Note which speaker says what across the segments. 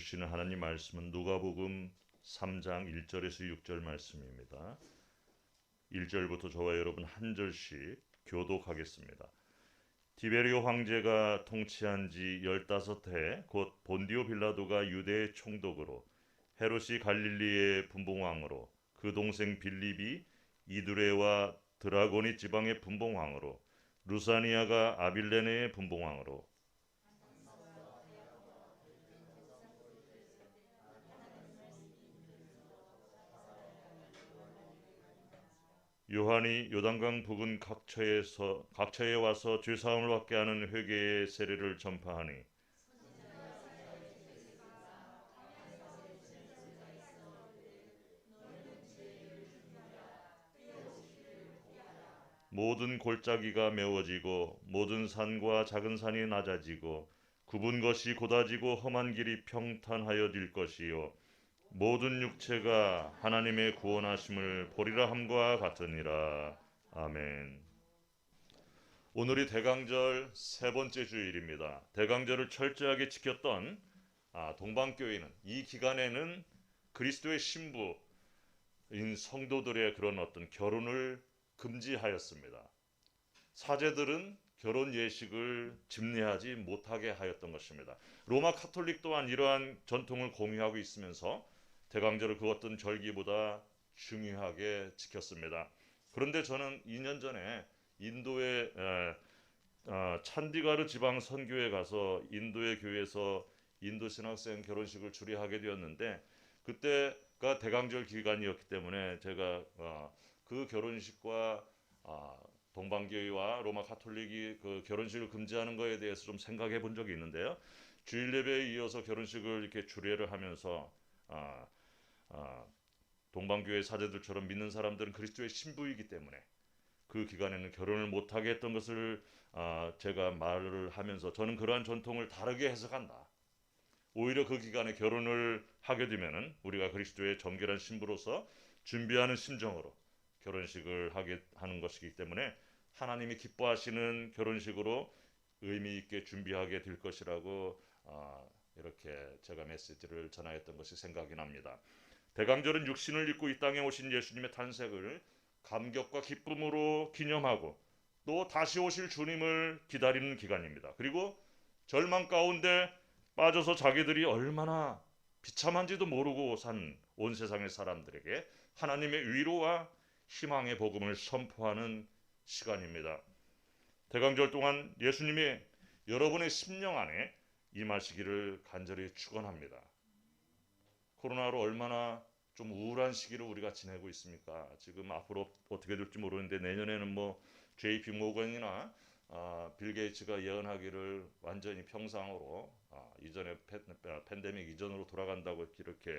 Speaker 1: 주시는 하나님 말씀은 누가복음 3장 1절에서 6절 말씀입니다. 1절부터 저와 여러분 한 절씩 교독하겠습니다. 디베리오 황제가 통치한 지 15해 곧 본디오 빌라도가 유대의 총독으로 헤롯이 갈릴리의 분봉왕으로 그 동생 빌립이 이두레와 드라고니 지방의 분봉왕으로 루사니아가 아빌레네의 분봉왕으로 요한이 요단강 부근 각처에 와서 죄사함을 받게 하는 회개의 세례를 전파하니 모든 골짜기가 메워지고 모든 산과 작은 산이 낮아지고 굽은 것이 곧아지고 험한 길이 평탄하여질 것이요 모든 육체가 하나님의 구원하심을 보리라 함과 같으니라. 아멘. 오늘이 대강절 세 번째 주일입니다. 대강절을 철저하게 지켰던 동방교회는 이 기간에는 그리스도의 신부인 성도들의 그런 어떤 결혼을 금지하였습니다. 사제들은 결혼 예식을 집례하지 못하게 하였던 것입니다. 로마 카톨릭 또한 이러한 전통을 공유하고 있으면서 대강절을 그 어떤 절기보다 중요하게 지켰습니다. 그런데 저는 2년 전에 인도의 찬디가르 지방 선교에 가서 인도의 교회에서 인도 신학생 결혼식을 주례하게 되었는데 그때가 대강절 기간이었기 때문에 제가 그 결혼식과 동방교회와 로마 카톨릭이 그 결혼식을 금지하는 것에 대해서 좀 생각해 본 적이 있는데요. 주일 예배에 이어서 결혼식을 이렇게 주례를 하면서 동방교회 사제들처럼 믿는 사람들은 그리스도의 신부이기 때문에 그 기간에는 결혼을 못하게 했던 것을 제가 말을 하면서 저는 그러한 전통을 다르게 해석한다. 오히려 그 기간에 결혼을 하게 되면은 우리가 그리스도의 정결한 신부로서 준비하는 심정으로 결혼식을 하게 하는 것이기 때문에 하나님이 기뻐하시는 결혼식으로 의미 있게 준비하게 될 것이라고 이렇게 제가 메시지를 전하였던 것이 생각이 납니다. 대강절은 육신을 입고 이 땅에 오신 예수님의 탄생을 감격과 기쁨으로 기념하고 또 다시 오실 주님을 기다리는 기간입니다. 그리고 절망 가운데 빠져서 자기들이 얼마나 비참한지도 모르고 산 온 세상의 사람들에게 하나님의 위로와 희망의 복음을 선포하는 시간입니다. 대강절 동안 예수님이 여러분의 심령 안에 임하시기를 간절히 축원합니다. 코로나로 얼마나 좀 우울한 시기를 우리가 지내고 있습니까? 지금 앞으로 어떻게 될지 모르는데 내년에는 뭐 JP 모건이나 빌 게이츠가 예언하기를 완전히 평상으로 이전에 팬데믹 이전으로 돌아간다고 이렇게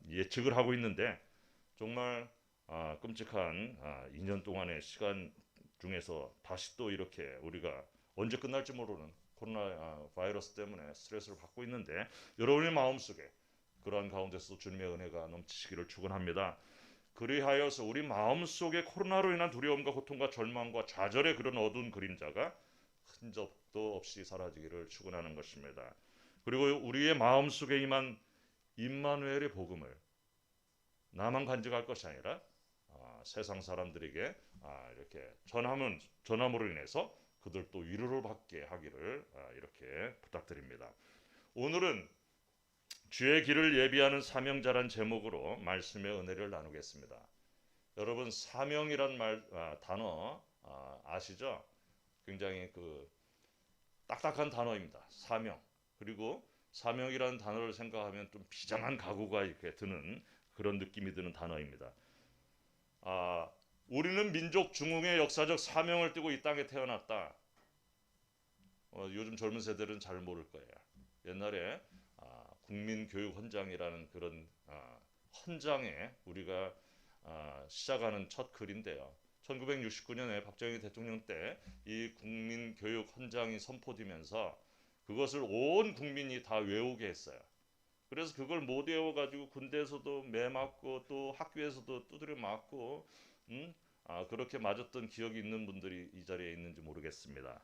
Speaker 1: 예측을 하고 있는데 정말 끔찍한 2년 동안의 시간 중에서 다시 또 이렇게 우리가 언제 끝날지 모르는 코로나 바이러스 때문에 스트레스를 받고 있는데 여러분의 마음속에 그러한 가운데서 주님의 은혜가 넘치시기를 축원합니다. 그리하여서 우리 마음속에 코로나로 인한 두려움과 고통과 절망과 좌절의 그런 어두운 그림자가 흔적도 없이 사라지기를 축원하는 것입니다. 그리고 우리의 마음속에 임한 임마누엘의 복음을 나만 간직할 것이 아니라 세상 사람들에게 이렇게 전함으로 인해서 그들도 위로를 받게 하기를 이렇게 부탁드립니다. 오늘은 주의 길을 예비하는 사명자란 제목으로 말씀의 은혜를 나누겠습니다. 여러분 사명이란 단어 아시죠? 굉장히 그 딱딱한 단어입니다. 사명. 그리고 사명이라는 단어를 생각하면 좀 비장한 각오가 이렇게 드는 그런 느낌이 드는 단어입니다. 우리는 민족 중흥의 역사적 사명을 띠고 이 땅에 태어났다. 요즘 젊은 세대들은 잘 모를 거예요. 옛날에 국민교육헌장이라는 그런 헌장에 우리가 시작하는 첫 글인데요. 1969년에 박정희 대통령 때 이 국민교육헌장이 선포되면서 그것을 온 국민이 다 외우게 했어요. 그래서 그걸 못 외워가지고 군대에서도 매 맞고 또 학교에서도 두드려 맞고 그렇게 맞았던 기억이 있는 분들이 이 자리에 있는지 모르겠습니다.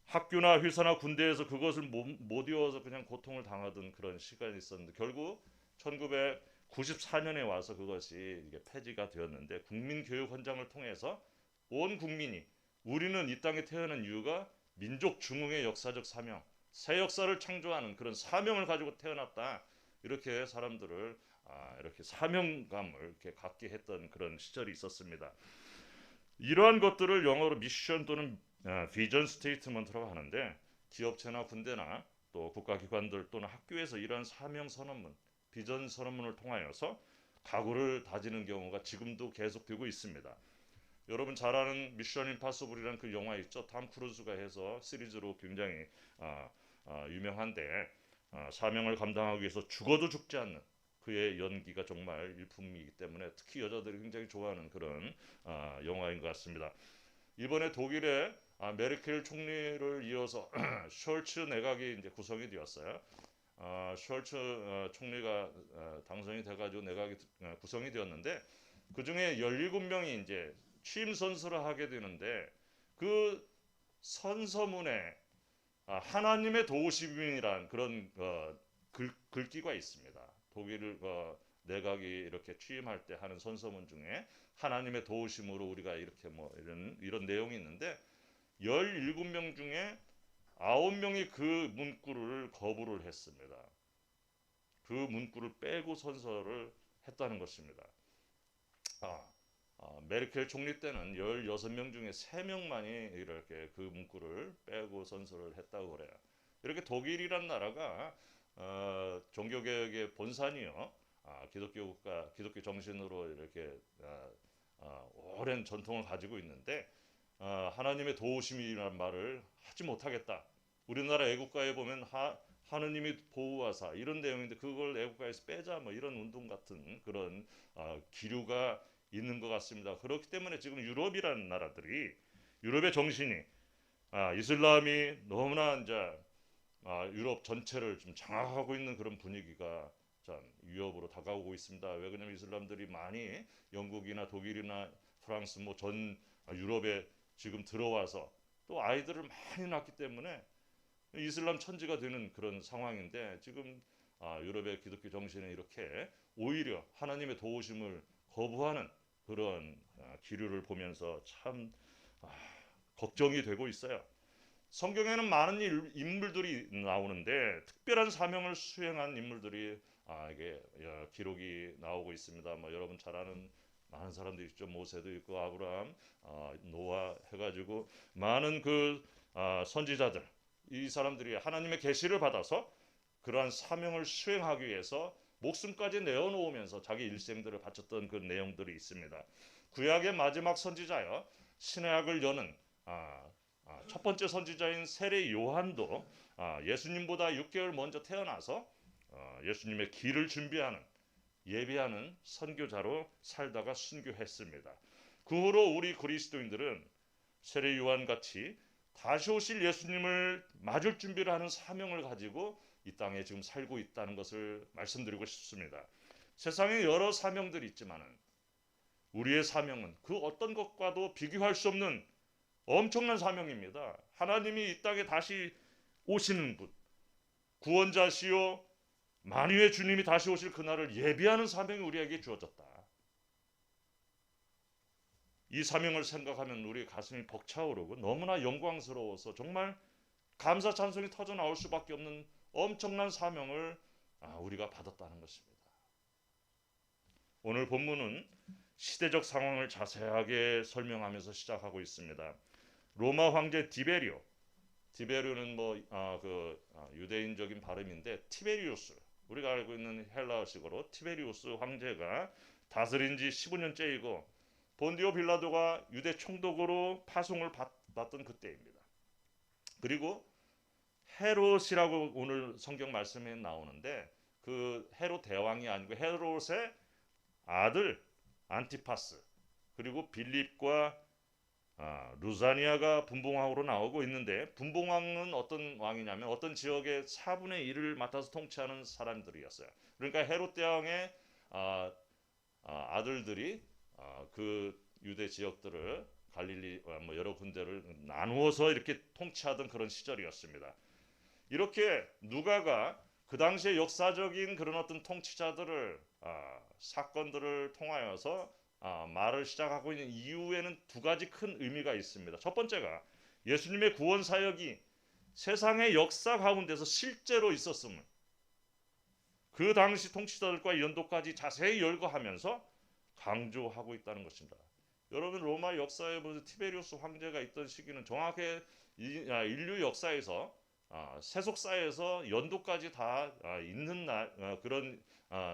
Speaker 1: 학교나 회사나 군대에서 그것을 못 이어서 그냥 고통을 당하던 그런 시간이 있었는데 결국 1994년에 와서 그것이 이게 폐지가 되었는데 국민교육헌장을 통해서 온 국민이 우리는 이 땅에 태어난 이유가 민족 중흥의 역사적 사명, 새 역사를 창조하는 그런 사명을 가지고 태어났다. 이렇게 사람들을 이렇게 사명감을 이렇게 갖게 했던 그런 시절이 있었습니다. 이러한 것들을 영어로 미션 또는 비전 스테이트먼트라고 하는데 기업체나 군대나 또 국가기관들 또는 학교에서 이러한 사명 선언문, 비전 선언문을 통하여서 각오를 다지는 경우가 지금도 계속되고 있습니다. 여러분 잘 아는 미션 임파서블이라는 그 영화 있죠. 탐 크루즈가 해서 시리즈로 굉장히 유명한데 사명을 감당하기 위해서 죽어도 죽지 않는 그의 연기가 정말 일품이기 때문에 특히 여자들이 굉장히 좋아하는 그런 영화인 것 같습니다. 이번에 독일의 메르켈 총리를 이어서 숄츠 내각이 이제 구성이 되었어요. 숄츠 총리가 당선이 돼가지고 내각이 구성이 되었는데 그 중에 17명이 이제 취임 선서를 하게 되는데 그 선서문에 하나님의 도우심이라는 그런 글귀가 있습니다. 독일 내각이 이렇게 취임할 때 하는 선서문 중에 하나님의 도우심으로 우리가 이렇게 뭐 이런 내용이 있는데 17명 중에 9명이 그 문구를 거부를 했습니다. 그 문구를 빼고 선서를 했다는 것입니다. 메르켈 총리 때는 16명 중에 3명만이 이렇게 그 문구를 빼고 선서를 했다고 그래요. 이렇게 독일이란 나라가 종교개혁의 본산이요. 기독교 국가, 기독교 정신으로 이렇게 오랜 전통을 가지고 있는데 하나님의 도우심이라는 말을 하지 못하겠다. 우리나라 애국가에 보면 하느님이 보호하사 이런 내용인데 그걸 애국가에서 빼자 뭐 이런 운동 같은 그런 기류가 있는 것 같습니다. 그렇기 때문에 지금 유럽이라는 나라들이 유럽의 정신이 이슬람이 너무나 이제 유럽 전체를 좀 장악하고 있는 그런 분위기가 참 위협으로 다가오고 있습니다. 왜 그러냐면 이슬람들이 많이 영국이나 독일이나 프랑스 뭐 전 유럽에 지금 들어와서 또 아이들을 많이 낳기 때문에 이슬람 천지가 되는 그런 상황인데 지금 유럽의 기독교 정신은 이렇게 오히려 하나님의 도우심을 거부하는 그런 기류를 보면서 참 걱정이 되고 있어요. 성경에는 많은 인물들이 나오는데 특별한 사명을 수행한 인물들이 이게 기록이 나오고 있습니다. 뭐 여러분 잘 아는 많은 사람들이 있죠. 모세도 있고 아브라함, 노아 해가지고 많은 그 선지자들 이 사람들이 하나님의 계시를 받아서 그러한 사명을 수행하기 위해서 목숨까지 내어놓으면서 자기 일생들을 바쳤던 그 내용들이 있습니다. 구약의 마지막 선지자여 신약을 여는 첫 번째 선지자인 세례 요한도 예수님보다 6개월 먼저 태어나서 예수님의 길을 준비하는 예비하는 선교자로 살다가 순교했습니다. 그 후로 우리 그리스도인들은 세례 요한 같이 다시 오실 예수님을 맞을 준비를 하는 사명을 가지고 이 땅에 지금 살고 있다는 것을 말씀드리고 싶습니다. 세상에 여러 사명들이 있지만은 우리의 사명은 그 어떤 것과도 비교할 수 없는 엄청난 사명입니다. 하나님이 이 땅에 다시 오시는 분, 구원자시요 만유의 주님이 다시 오실 그날을 예비하는 사명이 우리에게 주어졌다. 이 사명을 생각하면 우리 가슴이 벅차오르고 너무나 영광스러워서 정말 감사 찬송이 터져 나올 수밖에 없는 엄청난 사명을 우리가 받았다는 것입니다. 오늘 본문은 시대적 상황을 자세하게 설명하면서 시작하고 있습니다. 로마 황제 디베리오는 유대인적인 발음인데 티베리우스, 우리가 알고 있는 헬라어식으로 티베리우스 황제가 다스린 지 15년째이고 본디오 빌라도가 유대 총독으로 파송을 받던 그때입니다. 그리고 헤롯이라고 오늘 성경 말씀에 나오는데 그 헤롯 대왕이 아니고 헤롯의 아들 안티파스 그리고 빌립과 루사니아가 분봉왕으로 나오고 있는데 분봉왕은 어떤 왕이냐면 어떤 지역의 4분의 1을 맡아서 통치하는 사람들이었어요. 그러니까 헤롯 대왕의 아들들이 그 유대 지역들을 갈릴리 뭐 여러 군데를 나누어서 이렇게 통치하던 그런 시절이었습니다. 이렇게 누가가 그 당시에 역사적인 그런 어떤 통치자들을 사건들을 통하여서 말을 시작하고 있는 이유에는 두 가지 큰 의미가 있습니다. 첫 번째가 예수님의 구원 사역이 세상의 역사 가운데서 실제로 있었음을 그 당시 통치자들과 연도까지 자세히 열거하면서 강조하고 있다는 것입니다. 여러분 로마 역사에 보면 티베리우스 황제가 있던 시기는 정확히 인류 역사에서 세속사에서 연도까지 다 있는 그런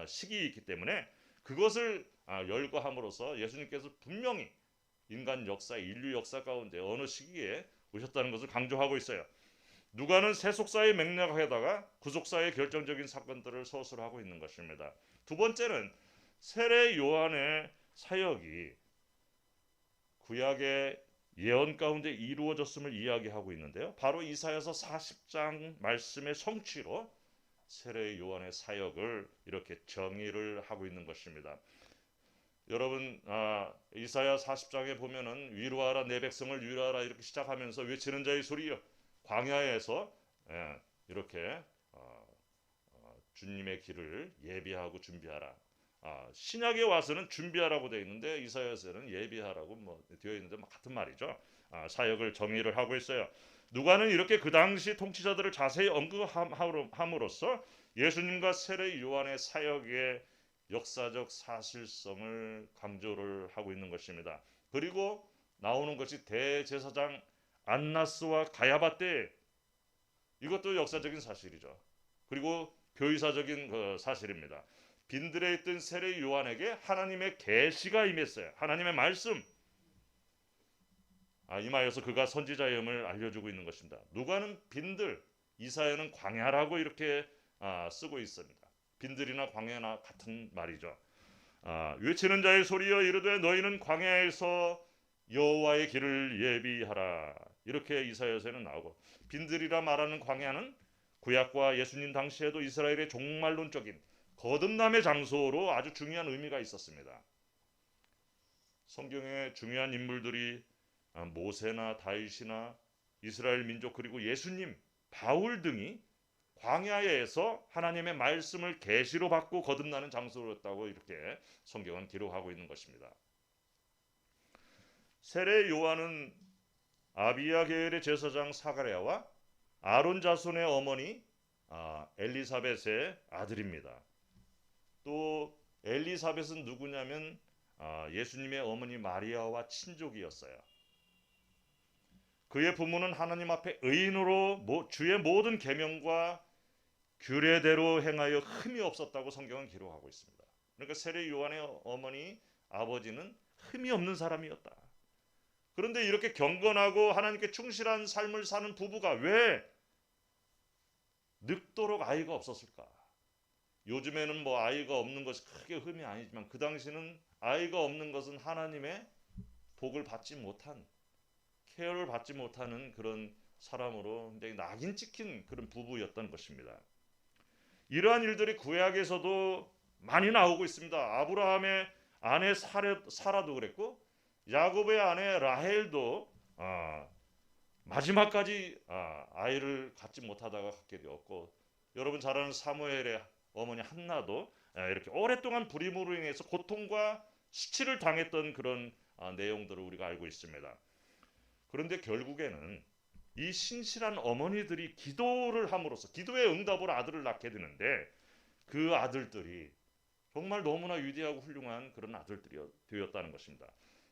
Speaker 1: 시기이기 때문에 그것을 열거함으로써 예수님께서 분명히 인간 역사, 인류 역사 가운데 어느 시기에 오셨다는 것을 강조하고 있어요. 누가는 세속사의 맥락에다가 구속사의 결정적인 사건들을 서술하고 있는 것입니다. 두 번째는 세례 요한의 사역이 구약의 예언 가운데 이루어졌음을 이야기하고 있는데요. 바로 이사야서 40장 말씀의 성취로 세례 요한의 사역을 이렇게 정의를 하고 있는 것입니다. 여러분 이사야 40장에 보면은 위로하라 내 백성을 위로하라 이렇게 시작하면서 외치는 자의 소리여 광야에서 이렇게 주님의 길을 예비하고 준비하라. 신약에 와서는 준비하라고 되어 있는데 이사야서는 예비하라고 뭐 되어 있는데 같은 말이죠. 사역을 정의를 하고 있어요. 누가는 이렇게 그 당시 통치자들을 자세히 언급함으로써 예수님과 세례 요한의 사역의 역사적 사실성을 강조를 하고 있는 것입니다. 그리고 나오는 것이 대제사장 안나스와 가야바 때 이것도 역사적인 사실이죠. 그리고 교의사적인 그 사실입니다. 빈들에 있던 세례 요한에게 하나님의 계시가 임했어요. 하나님의 말씀 임하여서 그가 선지자임을 알려주고 있는 것입니다. 누가는 빈들, 이사야는 광야라고 이렇게 쓰고 있습니다. 빈들이나 광야나 같은 말이죠. 외치는 자의 소리여 이르되 너희는 광야에서 여호와의 길을 예비하라. 이렇게 이사야서에는 나오고 빈들이라 말하는 광야는 구약과 예수님 당시에도 이스라엘의 종말론적인 거듭남의 장소로 아주 중요한 의미가 있었습니다. 성경의 중요한 인물들이 모세나 다윗이나 이스라엘 민족 그리고 예수님, 바울 등이 광야에서 하나님의 말씀을 계시로 받고 거듭나는 장소였다고 이렇게 성경은 기록하고 있는 것입니다. 세례 요한은 아비야 계열의 제사장 사가랴와 아론 자손의 어머니 엘리사벳의 아들입니다. 또 엘리사벳은 누구냐면 예수님의 어머니 마리아와 친족이었어요. 그의 부모는 하나님 앞에 의인으로 주의 모든 계명과 규례대로 행하여 흠이 없었다고 성경은 기록하고 있습니다. 그러니까 세례 요한의 어머니 아버지는 흠이 없는 사람이었다. 그런데 이렇게 경건하고 하나님께 충실한 삶을 사는 부부가 왜 늙도록 아이가 없었을까? 요즘에는 뭐 아이가 없는 것이 크게 흠이 아니지만 그 당시는 아이가 없는 것은 하나님의 복을 받지 못한 케어를 받지 못하는 그런 사람으로 굉장히 낙인 찍힌 그런 부부였던 것입니다. 이러한 일들이 구약에서도 많이 나오고 있습니다. 아브라함의 아내 사라도 그랬고 야곱의 아내 라헬도 마지막까지 아이를 갖지 못하다가 갖게 되었고 여러분 잘 아는 사무엘의 어머니 한나도 이렇게 오랫동안 불임으로 인해서 고통과 수치를 당했던 그런 내용들을 우리가 알고 있습니다. 그런데 결국에는 이 신실한 어머니들이 기도를 함으로써 기도의 응답으로 아들을 낳게 되는데 그 아들들이 정말 너무나 위대하고 훌륭한 그런 아들들이 되었다는 것입니다.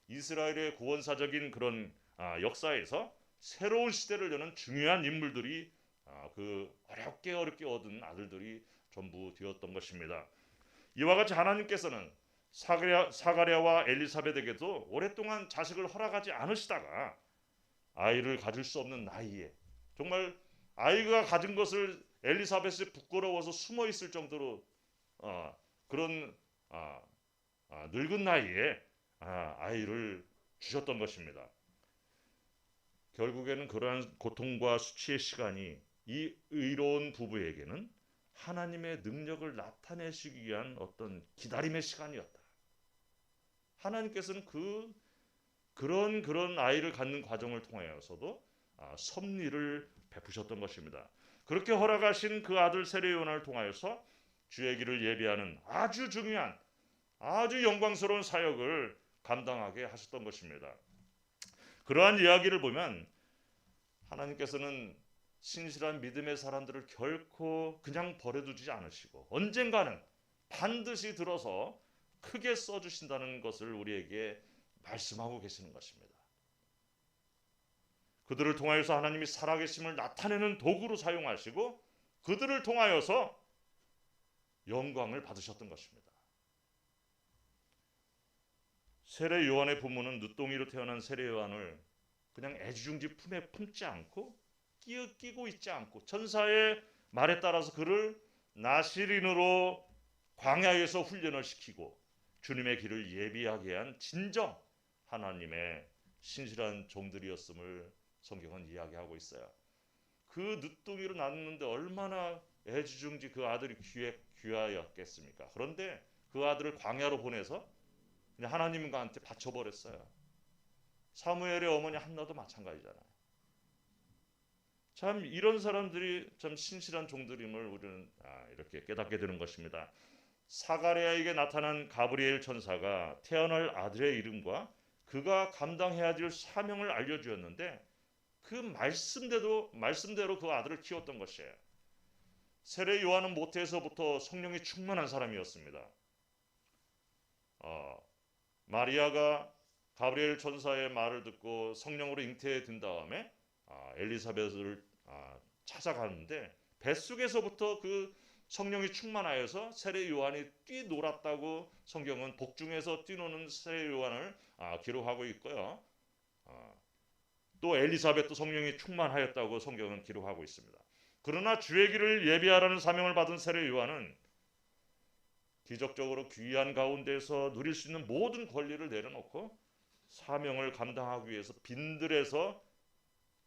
Speaker 1: 이스라엘의 구원사적인 그런 역사에서 새로운 시대를 여는 중요한 인물들이 그 어렵게 얻은 아들들이 전부 되었던 것입니다. 이와 같이 하나님께서는 사가랴와 엘리사벳에게도 오랫동안 자식을 허락하지 않으시다가 아이를 가질 수 없는 나이에 정말 아이가 가진 것을 엘리사벳이 부끄러워서 숨어 있을 정도로 그런 늙은 나이에 아이를 주셨던 것입니다. 결국에는 그러한 고통과 수치의 시간이 이 의로운 부부에게는 하나님의 능력을 나타내시기 위한 어떤 기다림의 시간이었다. 하나님께서는 그 그런 아이를 갖는 과정을 통하여서도 섭리를 베푸셨던 것입니다. 그렇게 허락하신 그 아들 세례 요한을 통하여서 주의 길을 예비하는 아주 중요한 아주 영광스러운 사역을 감당하게 하셨던 것입니다. 그러한 이야기를 보면 하나님께서는 신실한 믿음의 사람들을 결코 그냥 버려두지 않으시고 언젠가는 반드시 들어서 크게 써주신다는 것을 우리에게 말씀하고 계시는 것입니다. 그들을 통하여서 하나님이 살아계심을 나타내는 도구로 사용하시고 그들을 통하여서 영광을 받으셨던 것입니다. 세례 요한의 부모는 늦둥이로 태어난 세례 요한을 그냥 애지중지 품에 품지 않고 끼고 있지 않고 천사의 말에 따라서 그를 나시린으로 광야에서 훈련을 시키고 주님의 길을 예비하게 한 진정 하나님의 신실한 종들이었음을 성경은 이야기하고 있어요. 그 늦둥이로 낳았는데 얼마나 애지중지 그 아들이 귀하였겠습니까? 그런데 그 아들을 광야로 보내서 그냥 하나님과한테 바쳐버렸어요. 사무엘의 어머니 한나도 마찬가지잖아요. 참 이런 사람들이 참 신실한 종들임을 우리는 이렇게 깨닫게 되는 것입니다. 사가랴에게 나타난 가브리엘 천사가 태어날 아들의 이름과 그가 감당해야 될 사명을 알려주었는데 그 말씀대로 그 아들을 키웠던 것이에요. 세례 요한은 모태에서부터 성령이 충만한 사람이었습니다. 마리아가 가브리엘 천사의 말을 듣고 성령으로 잉태된 다음에 엘리사벳을 찾아가는데 뱃속에서부터 그 성령이 충만하여서 세례 요한이 뛰놀았다고 성경은 복중에서 뛰노는 세례 요한을 기록하고 있고요. 또 엘리사벳도 성령이 충만하였다고 성경은 기록하고 있습니다. 그러나 주의 길을 예비하라는 사명을 받은 세례 요한은 기적적으로 귀한 가운데서 누릴 수 있는 모든 권리를 내려놓고 사명을 감당하기 위해서 빈들에서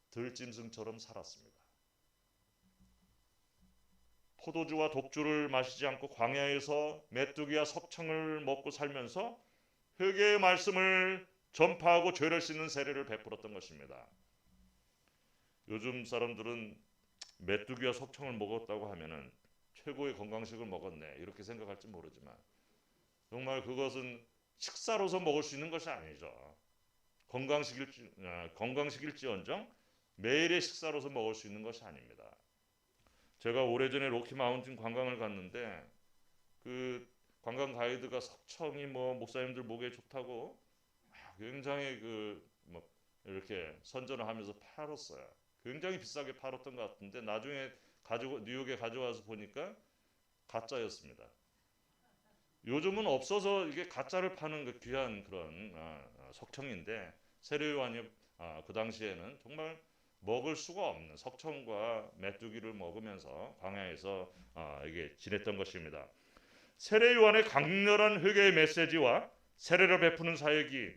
Speaker 1: 들짐승처럼 살았습니다. 포도주와 독주를 마시지 않고 광야에서 메뚜기와 석청을 먹고 살면서 회개의 말씀을 전파하고 죄를 씻는 세례를 베풀었던 것입니다. 요즘 사람들은 메뚜기와 석청을 먹었다고 하면은 최고의 건강식을 먹었네 이렇게 생각할지 모르지만 정말 그것은 식사로서 먹을 수 있는 것이 아니죠. 건강식일지언정 매일의 식사로서 먹을 수 있는 것이 아닙니다. 제가 오래전에 로키 마운틴 관광을 갔는데 그 관광 가이드가 석청이 목사님들 목에 좋다고 굉장히 이렇게 선전을 하면서 팔았어요. 굉장히 비싸게 팔았던 것 같은데 나중에 뉴욕에 가져와서 보니까 가짜였습니다. 요즘은 없어서 이게 가짜를 파는 그 귀한 그런 석청인데 세례 요한이 그 당시에는 정말 먹을 수가 없는 석청과 메뚜기를 먹으면서 광야에서 이게 지냈던 것입니다. 세례 요한의 강렬한 회개의 메시지와 세례를 베푸는 사역이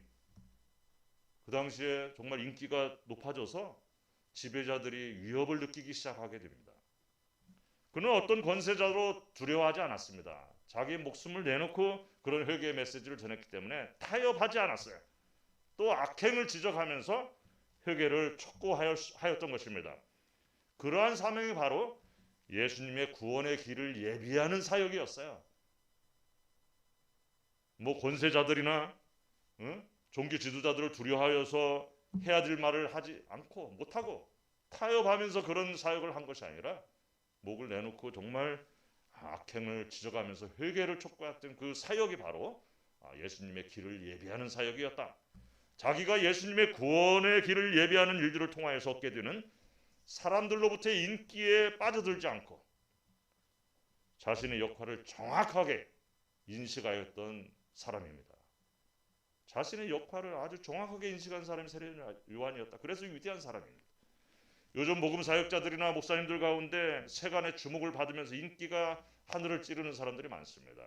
Speaker 1: 그 당시에 정말 인기가 높아져서 지배자들이 위협을 느끼기 시작하게 됩니다. 그는 어떤 권세자도 두려워하지 않았습니다. 자기 목숨을 내놓고 그런 회개의 메시지를 전했기 때문에 타협하지 않았어요. 또 악행을 지적하면서 회개를 촉구하였던 것입니다. 그러한 사명이 바로 예수님의 구원의 길을 예비하는 사역이었어요. 권세자들이나 종교 지도자들을 두려워하여서 해야 될 말을 하지 않고 못하고 타협하면서 그런 사역을 한 것이 아니라 목을 내놓고 정말 악행을 지적하면서 회개를 촉구했던 그 사역이 바로 예수님의 길을 예비하는 사역이었다. 자기가 예수님의 구원의 길을 예비하는 일들을 통하여서 얻게 되는 사람들로부터의 인기에 빠져들지 않고 자신의 역할을 정확하게 인식하였던 사람입니다. 자신의 역할을 아주 정확하게 인식한 사람이 세례 요한이었다. 그래서 위대한 사람입니다. 요즘 복음 사역자들이나 목사님들 가운데 세간의 주목을 받으면서 인기가 하늘을 찌르는 사람들이 많습니다.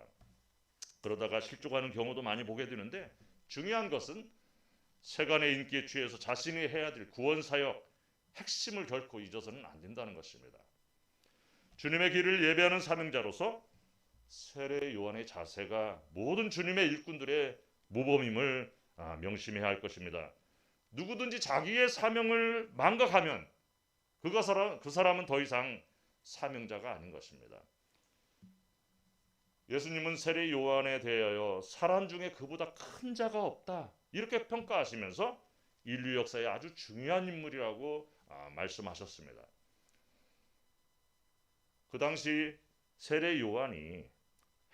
Speaker 1: 그러다가 실족하는 경우도 많이 보게 되는데 중요한 것은 세간의 인기에 취해서 자신이 해야 될 구원 사역 핵심을 결코 잊어서는 안 된다는 것입니다. 주님의 길을 예배하는 사명자로서 세례 요한의 자세가 모든 주님의 일꾼들의 모범임을 명심해야 할 것입니다. 누구든지 자기의 사명을 망각하면 그 사람은 더 이상 사명자가 아닌 것입니다. 예수님은 세례 요한에 대하여 사람 중에 그보다 큰 자가 없다 이렇게 평가하시면서 인류 역사의 아주 중요한 인물이라고 말씀하셨습니다. 그 당시 세례 요한이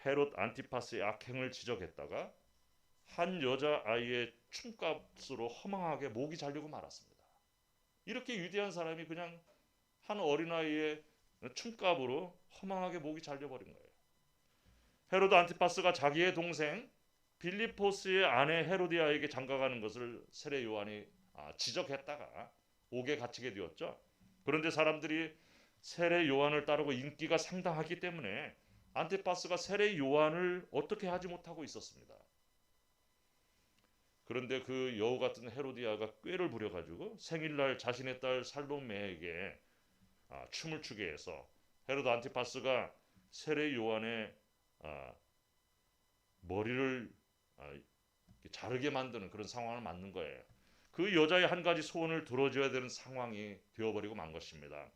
Speaker 1: 헤롯 안티파스의 악행을 지적했다가 한 여자아이의 춤값으로 허망하게 목이 잘리고 말았습니다. 이렇게 위대한 사람이 그냥 한 어린아이의 춤값으로 허망하게 목이 잘려버린 거예요. 헤로드 안티파스가 자기의 동생 빌리포스의 아내 헤로디아에게 장가가는 것을 세례 요한이 지적했다가 옥에 갇히게 되었죠. 그런데 사람들이 세례 요한을 따르고 인기가 상당하기 때문에 안티파스가 세례 요한을 어떻게 하지 못하고 있었습니다. 그런데 그 여우 같은 헤로디아가 꾀를 부려가지고 생일날 자신의 딸 살로메에게 춤을 추게 해서 헤로드 안티파스가 세례 요한의 머리를 자르게 만드는 그런 상황을 만든 거예요. 그 여자의 한 가지 소원을 들어줘야 되는 상황이 되어버리고 만 것입니다.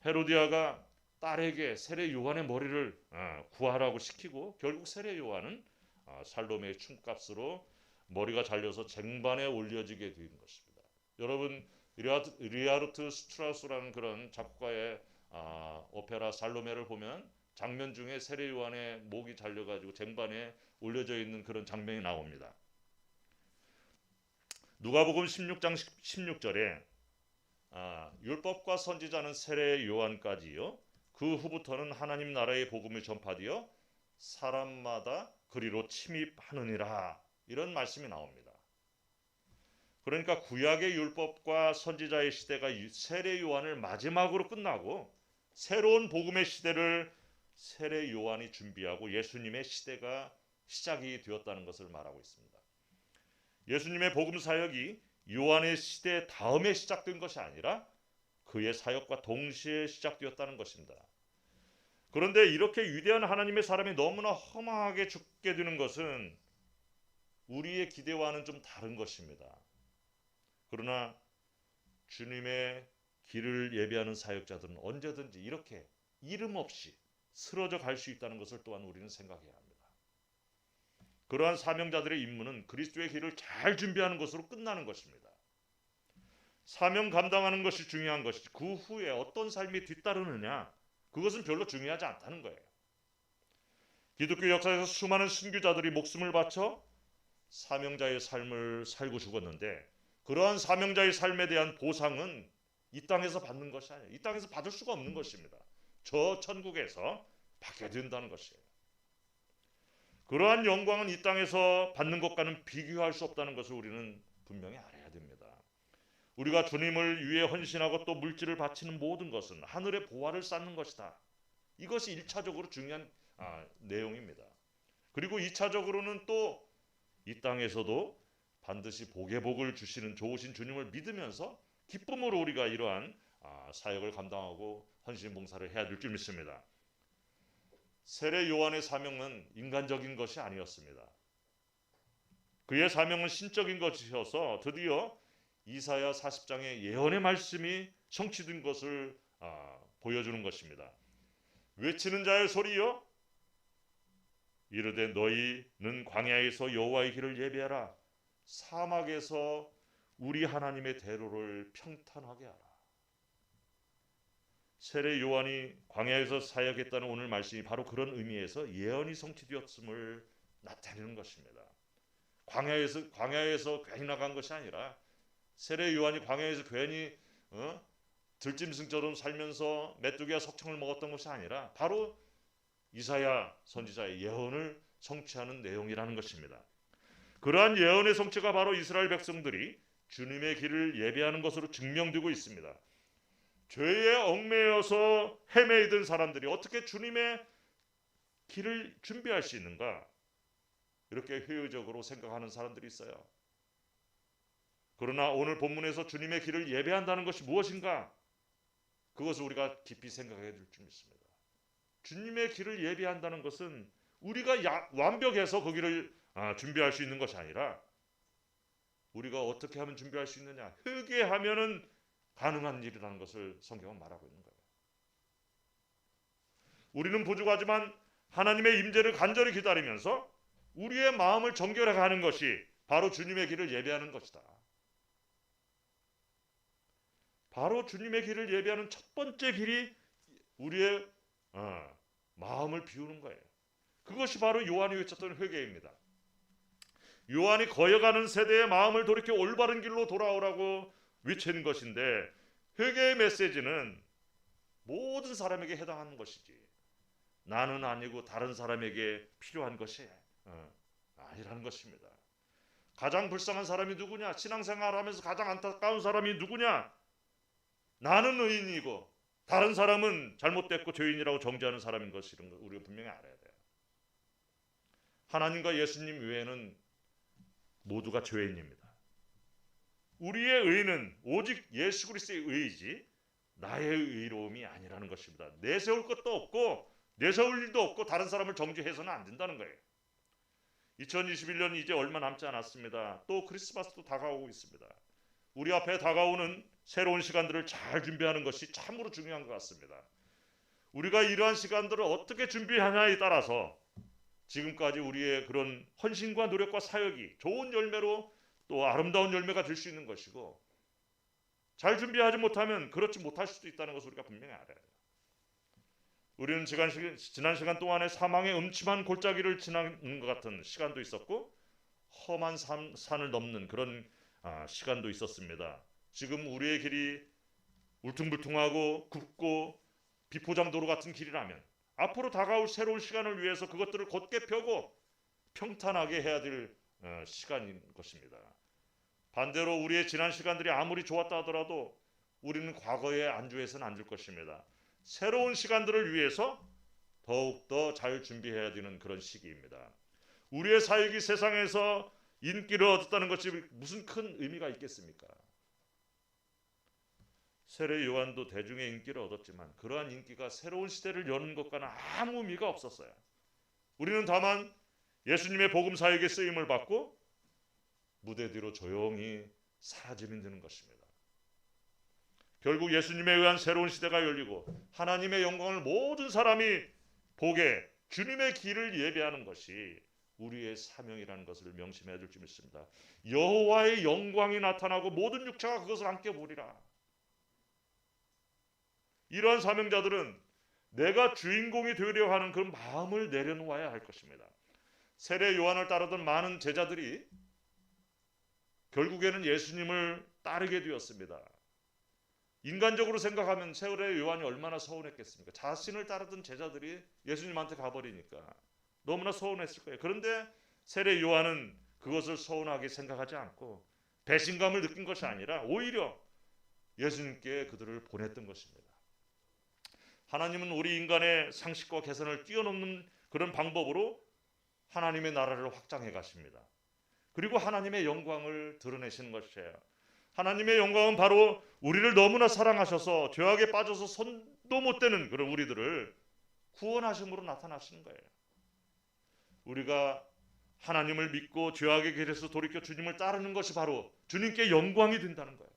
Speaker 1: 헤로디아가 딸에게 세례 요한의 머리를 구하라고 시키고 결국 세례 요한은 살로메의 춤값으로 머리가 잘려서 쟁반에 올려지게 된 것입니다. 여러분 리하르트 스트라우스라는 그런 작곡가의 오페라 살로메를 보면 장면 중에 세례 요한의 목이 잘려가지고 쟁반에 올려져 있는 그런 장면이 나옵니다. 누가복음 16장 16절에 율법과 선지자는 세례 요한까지요. 그 후부터는 하나님 나라의 복음을 전파되어 사람마다 그리로 침입하느니라 이런 말씀이 나옵니다. 그러니까 구약의 율법과 선지자의 시대가 세례 요한을 마지막으로 끝나고 새로운 복음의 시대를 세례 요한이 준비하고 예수님의 시대가 시작이 되었다는 것을 말하고 있습니다. 예수님의 복음 사역이 요한의 시대 다음에 시작된 것이 아니라 그의 사역과 동시에 시작되었다는 것입니다. 그런데 이렇게 위대한 하나님의 사람이 너무나 허망하게 죽게 되는 것은 우리의 기대와는 좀 다른 것입니다. 그러나 주님의 길을 예배하는 사역자들은 언제든지 이렇게 이름 없이 쓰러져 갈 수 있다는 것을 또한 우리는 생각해야 합니다. 그러한 사명자들의 임무는 그리스도의 길을 잘 준비하는 것으로 끝나는 것입니다. 사명 감당하는 것이 중요한 것이지 그 후에 어떤 삶이 뒤따르느냐 그것은 별로 중요하지 않다는 거예요. 기독교 역사에서 수많은 순교자들이 목숨을 바쳐 사명자의 삶을 살고 죽었는데 그러한 사명자의 삶에 대한 보상은 이 땅에서 받는 것이 아니에요. 이 땅에서 받을 수가 없는 것입니다. 저 천국에서 받게 된다는 것이에요. 그러한 영광은 이 땅에서 받는 것과는 비교할 수 없다는 것을 우리는 분명히 알아야 됩니다. 우리가 주님을 위해 헌신하고 또 물질을 바치는 모든 것은 하늘의 보화를 쌓는 것이다. 이것이 1차적으로 중요한 내용입니다. 그리고 2차적으로는 또 이 땅에서도 반드시 복의 복을 주시는 좋으신 주님을 믿으면서 기쁨으로 우리가 이러한 사역을 감당하고 헌신 봉사를 해야 될 줄 믿습니다. 세례 요한의 사명은 인간적인 것이 아니었습니다. 그의 사명은 신적인 것이어서 드디어 이사야 40장의 예언의 말씀이 성취된 것을 보여주는 것입니다. 외치는 자의 소리여 이르되 너희는 광야에서 여호와의 길을 예배하라 사막에서 우리 하나님의 대로를 평탄하게 하라. 세례 요한이 광야에서 사역했다는 오늘 말씀이 바로 그런 의미에서 예언이 성취되었음을 나타내는 것입니다. 광야에서 괜히 나간 것이 아니라 세례 요한이 광야에서 괜히 들짐승처럼 살면서 메뚜기와 석청을 먹었던 것이 아니라 바로 이사야 선지자의 예언을 성취하는 내용이라는 것입니다. 그러한 예언의 성취가 바로 이스라엘 백성들이 주님의 길을 예배하는 것으로 증명되고 있습니다. 죄에 얽매여서 헤매이던 사람들이 어떻게 주님의 길을 준비할 수 있는가? 이렇게 회의적으로 생각하는 사람들이 있어요. 그러나 오늘 본문에서 주님의 길을 예배한다는 것이 무엇인가? 그것을 우리가 깊이 생각해야 될 줄 믿습니다. 주님의 길을 예배한다는 것은 우리가 완벽해서 그 길을 준비할 수 있는 것이 아니라 우리가 어떻게 하면 준비할 수 있느냐? 회개하면은 가능한 일이라는 것을 성경은 말하고 있는 거예요. 우리는 부족하지만 하나님의 임재를 간절히 기다리면서 우리의 마음을 정결해 가는 것이 바로 주님의 길을 예배하는 것이다. 바로 주님의 길을 예배하는 첫 번째 길이 우리의 마음을 비우는 거예요. 그것이 바로 요한이 외쳤던 회개입니다. 요한이 거여가는 세대의 마음을 돌이켜 올바른 길로 돌아오라고 외치는 것인데, 회개의 메시지는 모든 사람에게 해당하는 것이지 나는 아니고 다른 사람에게 필요한 것이 아니라는 것입니다. 가장 불쌍한 사람이 누구냐? 신앙생활하면서 가장 안타까운 사람이 누구냐? 나는 의인이고 다른 사람은 잘못됐고 죄인이라고 정죄하는 사람인 것을 우리가 분명히 알아야 돼요. 하나님과 예수님 외에는 모두가 죄인입니다. 우리의 의는 오직 예수 그리스도의 의이지 나의 의로움이 아니라는 것입니다. 내세울 것도 없고 내세울 일도 없고 다른 사람을 정죄해서는 안 된다는 거예요. 2021년 이제 얼마 남지 않았습니다. 또 크리스마스도 다가오고 있습니다. 우리 앞에 다가오는 새로운 시간들을 잘 준비하는 것이 참으로 중요한 것 같습니다. 우리가 이러한 시간들을 어떻게 준비하냐에 따라서 지금까지 우리의 그런 헌신과 노력과 사역이 좋은 열매로 또 아름다운 열매가 될 수 있는 것이고, 잘 준비하지 못하면 그렇지 못할 수도 있다는 것을 우리가 분명히 알아야 돼요. 우리는 지난 시간 동안에 사망의 음침한 골짜기를 지나는 것 같은 시간도 있었고 험한 산을 넘는 그런 시간도 있었습니다. 지금 우리의 길이 울퉁불퉁하고 굽고 비포장도로 같은 길이라면 앞으로 다가올 새로운 시간을 위해서 그것들을 곧게 펴고 평탄하게 해야 될 시간인 것입니다. 반대로 우리의 지난 시간들이 아무리 좋았다 하더라도 우리는 과거에 안주해서는 안 될 것입니다. 새로운 시간들을 위해서 더욱더 잘 준비해야 되는 그런 시기입니다. 우리의 사역이 세상에서 인기를 얻었다는 것이 무슨 큰 의미가 있겠습니까? 세례 요한도 대중의 인기를 얻었지만 그러한 인기가 새로운 시대를 여는 것과는 아무 의미가 없었어요. 우리는 다만 예수님의 복음 사역에 쓰임을 받고 무대 뒤로 조용히 사라지면 되는 것입니다. 결국 예수님에 의한 새로운 시대가 열리고 하나님의 영광을 모든 사람이 보게 주님의 길을 예배하는 것이 우리의 사명이라는 것을 명심해야 될 줄 믿습니다. 여호와의 영광이 나타나고 모든 육체가 그것을 함께 보리라. 이러한 사명자들은 내가 주인공이 되려 하는 그 마음을 내려놓아야 할 것입니다. 세례 요한을 따르던 많은 제자들이 결국에는 예수님을 따르게 되었습니다. 인간적으로 생각하면 세례 요한이 얼마나 서운했겠습니까? 자신을 따르던 제자들이 예수님한테 가버리니까 너무나 서운했을 거예요. 그런데 세례 요한은 그것을 서운하게 생각하지 않고 배신감을 느낀 것이 아니라 오히려 예수님께 그들을 보냈던 것입니다. 하나님은 우리 인간의 상식과 개선을 뛰어넘는 그런 방법으로 하나님의 나라를 확장해 가십니다. 그리고 하나님의 영광을 드러내시는 것이에요. 하나님의 영광은 바로 우리를 너무나 사랑하셔서 죄악에 빠져서 손도 못 대는 그런 우리들을 구원하심으로 나타나시는 거예요. 우리가 하나님을 믿고 죄악의 길에서 돌이켜 주님을 따르는 것이 바로 주님께 영광이 된다는 거예요.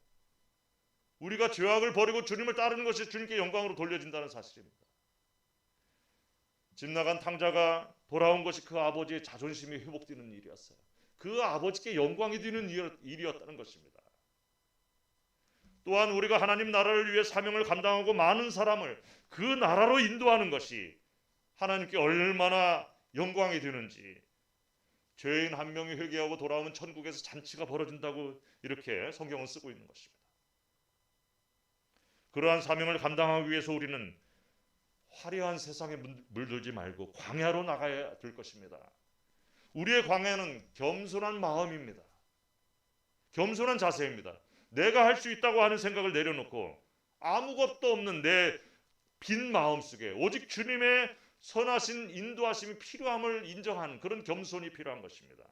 Speaker 1: 우리가 죄악을 버리고 주님을 따르는 것이 주님께 영광으로 돌려진다는 사실입니다. 집 나간 탕자가 돌아온 것이 그 아버지의 자존심이 회복되는 일이었어요. 그 아버지께 영광이 되는 일이었다는 것입니다. 또한 우리가 하나님 나라를 위해 사명을 감당하고 많은 사람을 그 나라로 인도하는 것이 하나님께 얼마나 영광이 되는지, 죄인 한 명이 회개하고 돌아오면 천국에서 잔치가 벌어진다고 이렇게 성경은 쓰고 있는 것입니다. 그러한 사명을 감당하기 위해서 우리는 화려한 세상에 물들지 말고 광야로 나가야 될 것입니다. 우리의 광야는 겸손한 마음입니다. 겸손한 자세입니다. 내가 할 수 있다고 하는 생각을 내려놓고 아무것도 없는 내 빈 마음속에 오직 주님의 선하신 인도하심이 필요함을 인정하는 그런 겸손이 필요한 것입니다.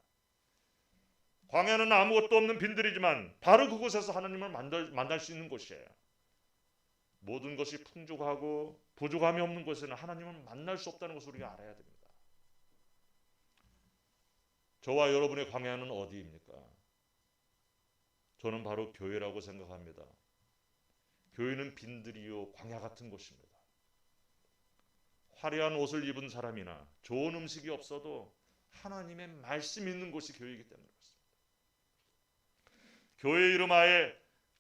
Speaker 1: 광야는 아무것도 없는 빈들이지만 바로 그곳에서 하나님을 만날 수 있는 곳이에요. 모든 것이 풍족하고 부족함이 없는 곳에는 하나님을 만날 수 없다는 것을 우리가 알아야 됩니다. 저와 여러분의 광야는 어디입니까? 저는 바로 교회라고 생각합니다. 교회는 빈들이요 광야 같은 곳입니다. 화려한 옷을 입은 사람이나 좋은 음식이 없어도 하나님의 말씀이 있는 곳이 교회이기 때문에 그렇습니다.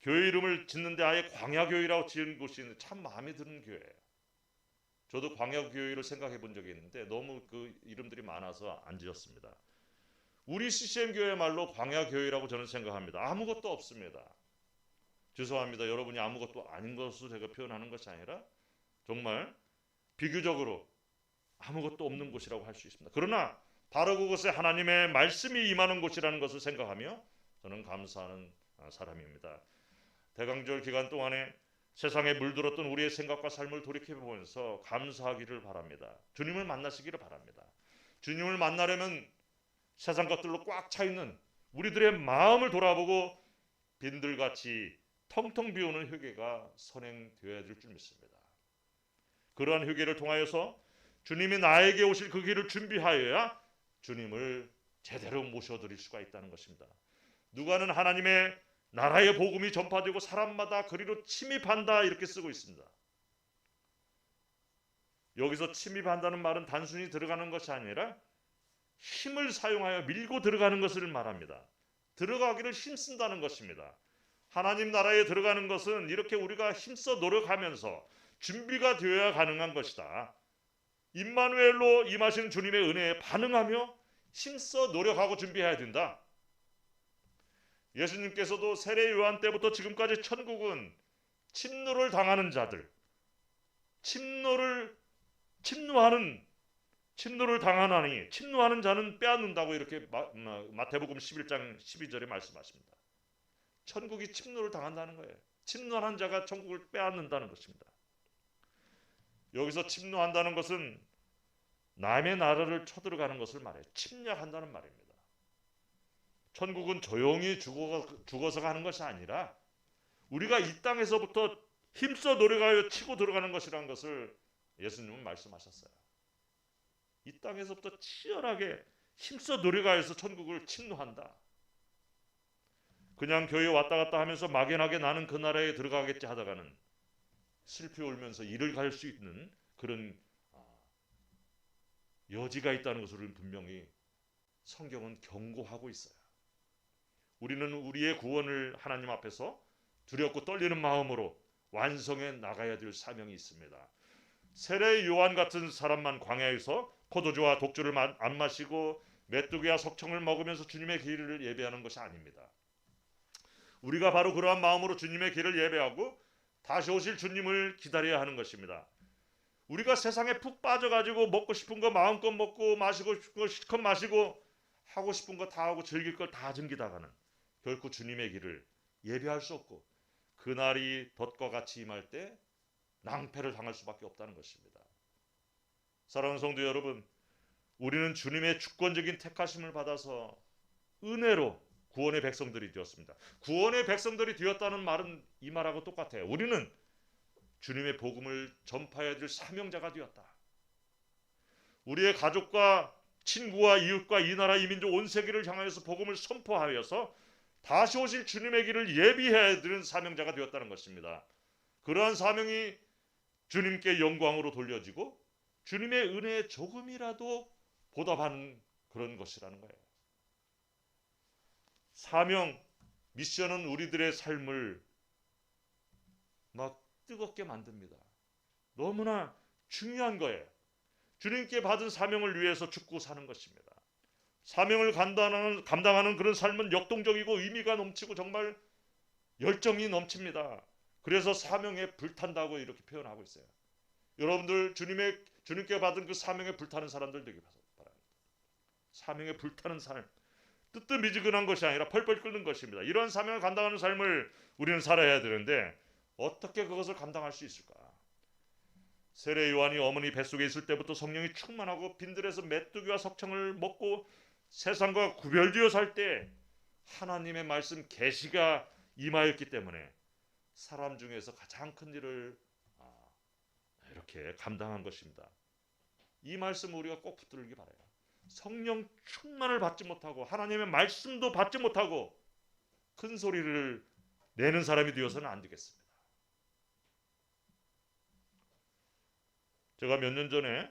Speaker 1: 교회 이름을 짓는데 아예 광야교회라고 지은 곳이 있는데 참 마음에 드는 교회예요. 저도 광야교회를 생각해 본 적이 있는데 너무 그 이름들이 많아서 안 지었습니다. 우리 CCM 교회말로 광야교회라고 저는 생각합니다. 아무것도 없습니다. 죄송합니다. 여러분이 아무것도 아닌 것으로 제가 표현하는 것이 아니라 정말 비교적으로 아무것도 없는 곳이라고 할 수 있습니다. 그러나 바로 그곳에 하나님의 말씀이 임하는 곳이라는 것을 생각하며 저는 감사하는 사람입니다. 대강절 기간 동안에 세상에 물들었던 우리의 생각과 삶을 돌이켜보면서 감사하기를 바랍니다. 주님을 만나시기를 바랍니다. 주님을 만나려면 세상 것들로 꽉 차 있는 우리들의 마음을 돌아보고 빈들같이 텅텅 비우는 회개가 선행되어야 될 줄 믿습니다. 그러한 회개를 통하여서 주님이 나에게 오실 그 길을 준비하여야 주님을 제대로 모셔드릴 수가 있다는 것입니다. 누가는 하나님의 나라의 복음이 전파되고 사람마다 그리로 침입한다 이렇게 쓰고 있습니다. 여기서 침입한다는 말은 단순히 들어가는 것이 아니라 힘을 사용하여 밀고 들어가는 것을 말합니다. 들어가기를 힘쓴다는 것입니다. 하나님 나라에 들어가는 것은 이렇게 우리가 힘써 노력하면서 준비가 되어야 가능한 것이다. 임마누엘로 임하시는 주님의 은혜에 반응하며 힘써 노력하고 준비해야 된다. 예수님께서도 세례 요한 때부터 지금까지 천국은 침노를 당하는 자들, 침노를 당하나니 침노하는 자는 빼앗는다고 이렇게 마태복음 11장 12절에 말씀하십니다. 천국이 침노를 당한다는 거예요. 침노하는 자가 천국을 빼앗는다는 것입니다. 여기서 침노한다는 것은 남의 나라를 쳐들어가는 것을 말해요. 침략한다는 말입니다. 천국은 조용히 죽어서 가는 것이 아니라 우리가 이 땅에서부터 힘써 노력하여 치고 들어가는 것이라는 것을 예수님은 말씀하셨어요. 이 땅에서부터 치열하게 힘써 노력하여서 천국을 침노한다. 그냥 교회 왔다 갔다 하면서 막연하게 나는 그 나라에 들어가겠지 하다가는 슬피 울면서 이를 갈 수 있는 그런 여지가 있다는 것을 분명히 성경은 경고하고 있어요. 우리는 우리의 구원을 하나님 앞에서 두렵고 떨리는 마음으로 완성해 나가야 될 사명이 있습니다. 세례 요한 같은 사람만 광야에서 포도주와 독주를 안 마시고 메뚜기와 석청을 먹으면서 주님의 길을 예배하는 것이 아닙니다. 우리가 바로 그러한 마음으로 주님의 길을 예배하고 다시 오실 주님을 기다려야 하는 것입니다. 우리가 세상에 푹 빠져가지고 먹고 싶은 거 마음껏 먹고 마시고 싶은 거 실컷 마시고 하고 싶은 거 다 하고 즐길 걸 다 즐기다가는 결코 주님의 길을 예배할 수 없고 그날이 덫과 같이 임할 때 낭패를 당할 수밖에 없다는 것입니다. 사랑하는 성도 여러분, 우리는 주님의 주권적인 택하심을 받아서 은혜로 구원의 백성들이 되었습니다. 구원의 백성들이 되었다는 말은 이 말하고 똑같아요. 우리는 주님의 복음을 전파해야 될 사명자가 되었다. 우리의 가족과 친구와 이웃과 이 나라 이 민족 온 세계를 향하여서 복음을 선포하여서 다시 오실 주님의 길을 예비해야 되는 사명자가 되었다는 것입니다. 그러한 사명이 주님께 영광으로 돌려지고 주님의 은혜에 조금이라도 보답하는 그런 것이라는 거예요. 사명, 미션은 우리들의 삶을 막 뜨겁게 만듭니다. 너무나 중요한 거예요. 주님께 받은 사명을 위해서 죽고 사는 것입니다. 사명을 감당하는 그런 삶은 역동적이고 의미가 넘치고 정말 열정이 넘칩니다. 그래서 사명에 불탄다고 이렇게 표현하고 있어요. 여러분들 주님께 받은 그 사명에 불타는 사람들 되기 바랍니다. 사명에 불타는 삶, 뜨뜻미지근한 것이 아니라 펄펄 끓는 것입니다. 이런 사명을 감당하는 삶을 우리는 살아야 되는데 어떻게 그것을 감당할 수 있을까? 세례 요한이 어머니 뱃속에 있을 때부터 성령이 충만하고 빈들에서 메뚜기와 석청을 먹고 세상과 구별되어 살 때 하나님의 말씀 계시가 임하였기 때문에 사람 중에서 가장 큰 일을 이렇게 감당한 것입니다. 이 말씀 우리가 꼭 붙들기 바라요. 성령 충만을 받지 못하고 하나님의 말씀도 받지 못하고 큰 소리를 내는 사람이 되어서는 안 되겠습니다. 제가 몇 년 전에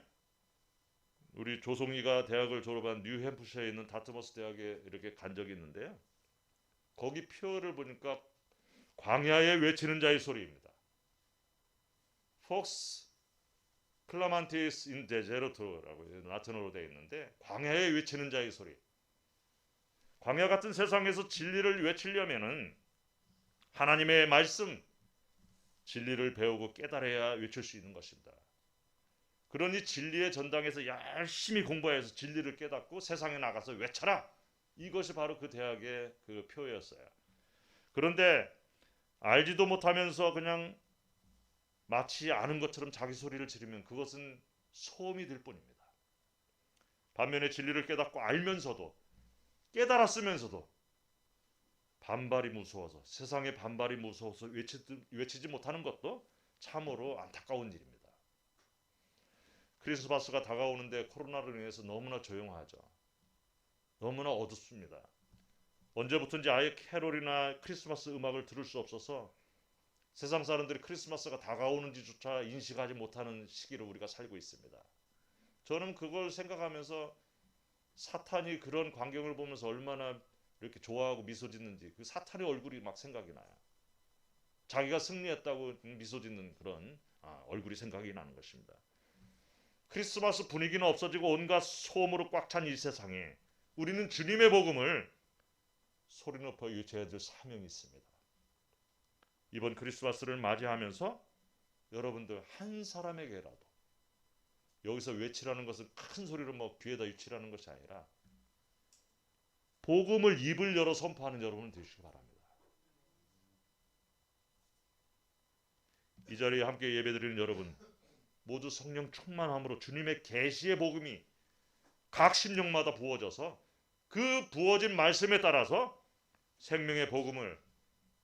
Speaker 1: 우리 조송이가 대학을 졸업한 뉴햄프셔에 있는 다트머스 대학에 이렇게 간 적이 있는데요. 거기 표어를 보니까 광야에 외치는 자의 소리입니다. 폭스 클라만티스 인 데제르토라고 라틴어로 되어 있는데 광야에 외치는 자의 소리. 광야 같은 세상에서 진리를 외치려면은 하나님의 말씀, 진리를 배우고 깨달아야 외칠 수 있는 것입니다. 그러니 진리의 전당에서 열심히 공부해서 진리를 깨닫고 세상에 나가서 외쳐라. 이것이 바로 그 대학의 그 표였어요. 그런데 알지도 못하면서 그냥 마치 아는 것처럼 자기 소리를 지르면 그것은 소음이 될 뿐입니다. 반면에 진리를 깨닫고 알면서도 깨달았으면서도 반발이 무서워서 세상의 반발이 무서워서 외치지 못하는 것도 참으로 안타까운 일입니다. 크리스마스가 다가오는데 코로나로 인해서 너무나 조용하죠. 너무나 어둡습니다. 언제부턴지 아예 캐롤이나 크리스마스 음악을 들을 수 없어서 세상 사람들이 크리스마스가 다가오는지조차 인식하지 못하는 시기를 우리가 살고 있습니다. 저는 그걸 생각하면서 사탄이 그런 광경을 보면서 얼마나 이렇게 좋아하고 미소 짓는지 그 사탄의 얼굴이 막 생각이 나요. 자기가 승리했다고 미소 짓는 그런 얼굴이 생각이 나는 것입니다. 크리스마스 분위기는 없어지고 온갖 소음으로 꽉 찬 이 세상에 우리는 주님의 복음을 소리 높여 외쳐야 될 사명이 있습니다. 이번 크리스마스를 맞이하면서 여러분들 한 사람에게라도 여기서 외치라는 것은 큰 소리로 뭐 귀에다 외치라는 것이 아니라 복음을 입을 열어 선포하는 여러분 되시기 바랍니다. 이 자리에 함께 예배드리는 여러분 모두 성령 충만함으로 주님의 계시의 복음이 각 심령마다 부어져서 그 부어진 말씀에 따라서 생명의 복음을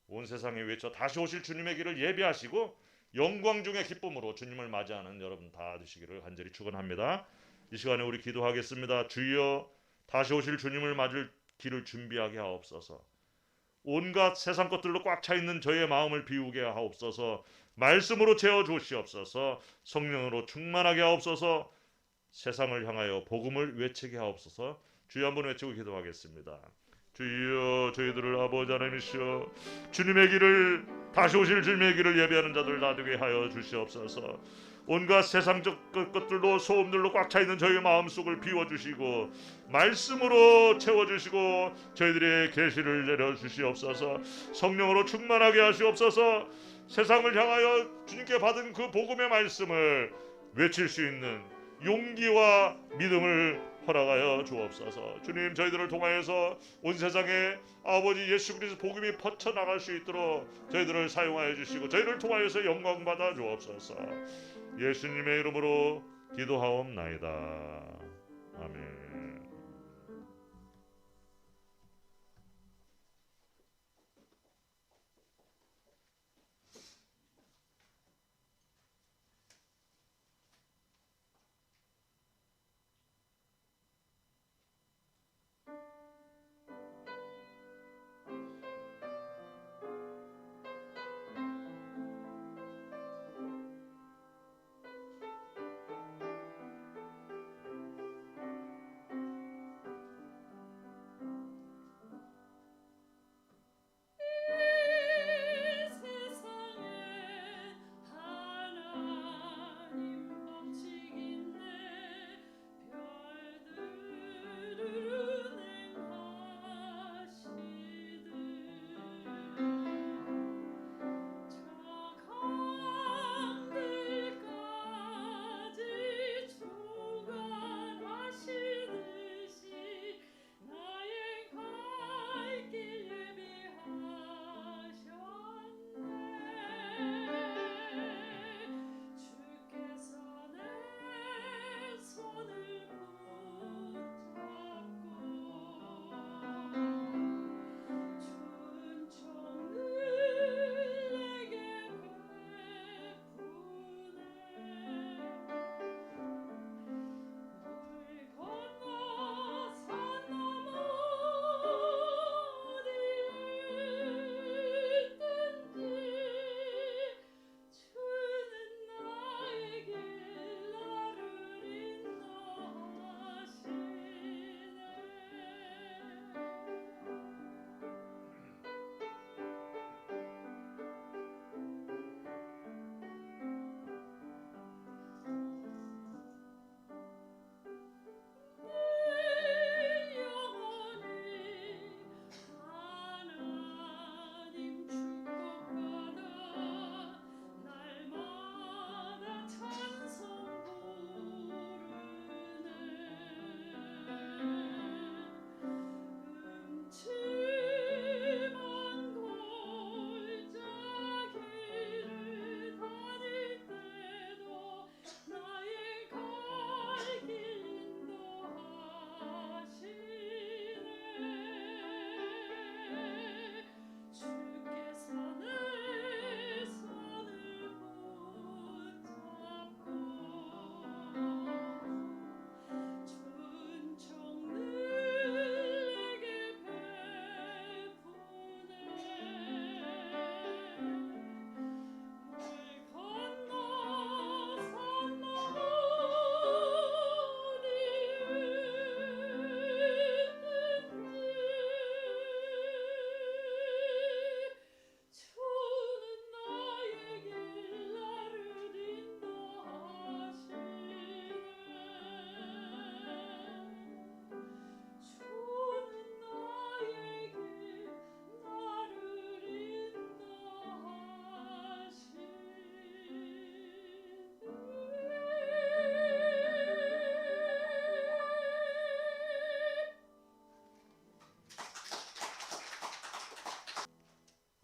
Speaker 1: 온 세상에 외쳐 다시 오실 주님의 길을 예비하시고 영광 중의 기쁨으로 주님을 맞이하는 여러분 다 되시기를 간절히 축원합니다. 이 시간에 우리 기도하겠습니다. 주여 다시 오실 주님을 맞을 길을 준비하게 하옵소서. 온갖 세상 것들로 꽉 차 있는 저의 마음을 비우게 하옵소서. 말씀으로 채워 주시옵소서. 성령으로 충만하게 하옵소서. 세상을 향하여 복음을 외치게 하옵소서. 주여 한번 외치고 기도하겠습니다. 주여 저희들을 아버지 하나님이시여 주님의 길을 다시 오실 주님의 길을 예배하는 자들 놔두게 하여 주시옵소서. 온갖 세상적 것들로 소음들로 꽉 차 있는 저희 마음속을 비워주시고 말씀으로 채워주시고 저희들의 계시를 내려주시옵소서. 성령으로 충만하게 하시옵소서. 세상을 향하여 주님께 받은 그 복음의 말씀을 외칠 수 있는 용기와 믿음을 허락하여 주옵소서. 주님 저희들을 통하여서 온 세상에 아버지 예수 그리스도 복음이 퍼쳐나갈 수 있도록 저희들을 사용하여 주시고 저희를 통하여서 영광 받아 주옵소서. 예수님의 이름으로 기도하옵나이다. 아멘.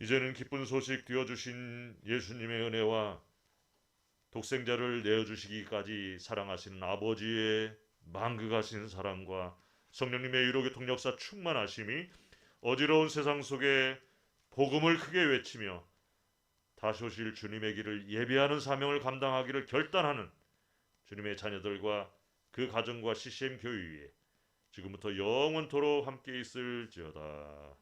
Speaker 1: 이제는 기쁜 소식 되어주신 예수님의 은혜와 독생자를 내어주시기까지 사랑하시는 아버지의 만극하신 사랑과 성령님의 위로교통 역사 충만하심이 어지러운 세상 속에 복음을 크게 외치며 다시 오실 주님의 길을 예배하는 사명을 감당하기를 결단하는 주님의 자녀들과 그 가정과 CCM 교회 위에 지금부터 영원토록 함께 있을지어다.